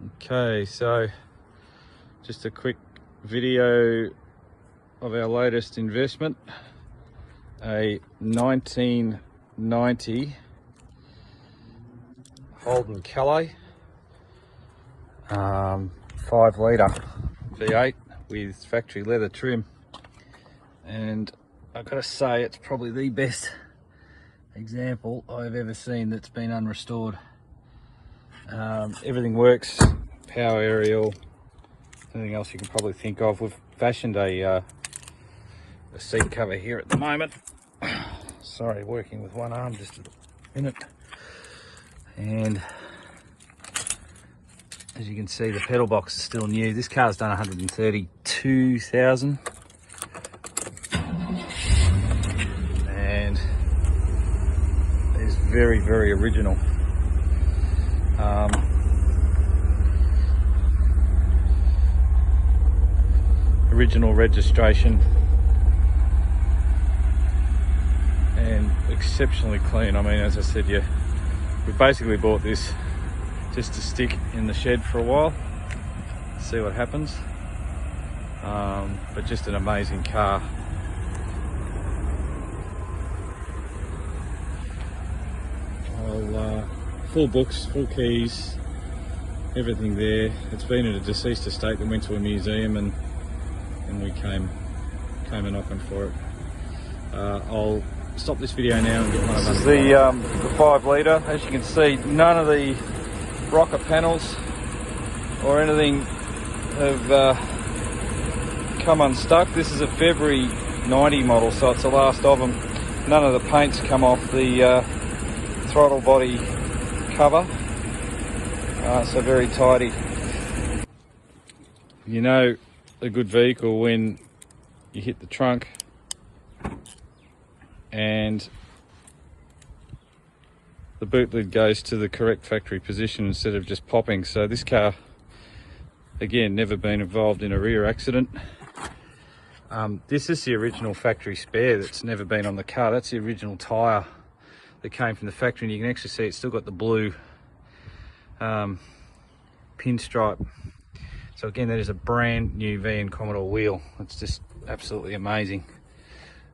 Okay, so just a quick video of our latest investment, a 1990 Holden Calais 5 litre V8 with factory leather trim, and I've got to say it's probably the best example I've ever seen that's been unrestored. Everything works, power aerial, anything else you can probably think of. We've fashioned a seat cover here at the moment. Sorry, working with one arm just a minute. And as you can see, the pedal box is still new. This car's done 132,000. And it's very, very original. Original registration and exceptionally clean. I mean, as I said, we basically bought this just to stick in the shed for a while, see what happens. But just an amazing car. Full books, full keys, everything there. It's been in a deceased estate that went to a museum, and we came a knocking for it. I'll stop this video now and get one of them. This is the 5 litre. As you can see, none of the rocker panels or anything have come unstuck. This is a February 90 model, so it's the last of them. None of the paint's come off the throttle body cover, so very tidy. You know a good vehicle when you hit the trunk and the boot lid goes to the correct factory position instead of just popping. So this car, again, never been involved in a rear accident. This is the original factory spare that's never been on the car. That's the original tyre that came from the factory, and you can actually see it's still got the blue pinstripe. So again, that is a brand new VN Commodore wheel. It's just absolutely amazing.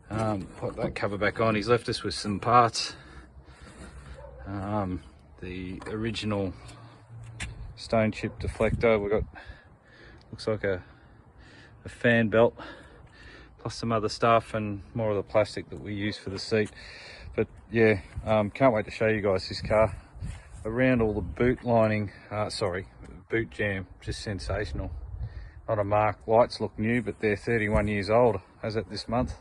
Put that cover back on. He's left us with some parts. The original stone chip deflector. We've got, looks like a fan belt, plus some other stuff and more of the plastic that we use for the seat. But yeah, can't wait to show you guys this car. Around all the boot lining, boot jam, just sensational. Not a mark. Lights look new, but they're 31 years old as at this month.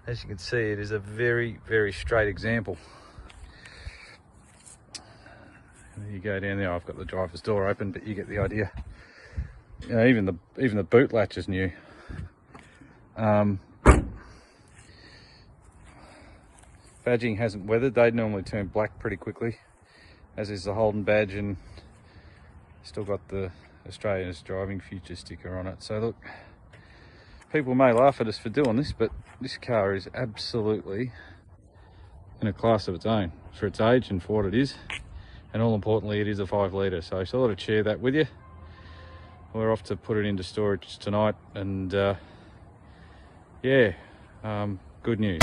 As you can see, it is a very, very straight example. And there you go down there. I've got the driver's door open, but you get the idea. You know, even the boot latch is new. Badging hasn't weathered. They normally turn black pretty quickly, as is the Holden badge, and still got the Australia's Driving Future sticker on it. So look, people may laugh at us for doing this, but this car is absolutely in a class of its own for its age and for what it is, and all importantly, it is a 5 litre. So I thought I'd share that with you. We're off to put it into storage tonight, and yeah, good news.